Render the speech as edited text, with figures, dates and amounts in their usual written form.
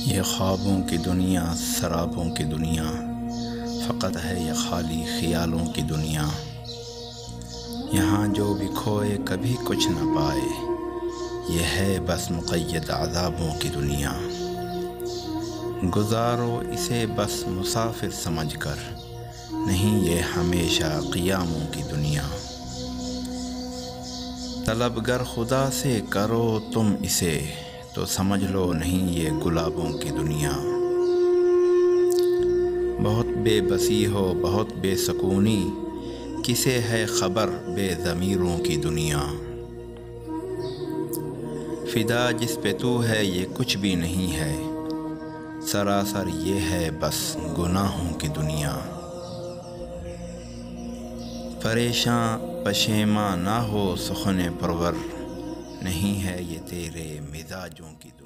یہ خوابوں کی دنیا سرابوں کی دنیا، فقط ہے یہ خالی خیالوں کی دنیا۔ یہاں جو بھی کھوئے کبھی کچھ نہ پائے، یہ ہے بس مقید عذابوں کی دنیا۔ گزارو اسے بس مسافر سمجھ کر، نہیں یہ ہمیشہ قیاموں کی دنیا۔ طلبگر خدا سے کرو تم اسے، تو سمجھ لو نہیں یہ گلابوں کی دنیا۔ بہت بے بسی ہو بہت بے سکونی، کسے ہے خبر بے ضمیروں کی دنیا۔ فدا جس پہ تو ہے یہ کچھ بھی نہیں ہے، سراسر یہ ہے بس گناہوں کی دنیا۔ پریشاں پشیماں نہ ہو سخن پرور، نہیں ہے یہ تیرے مزاجوں کی دنیا۔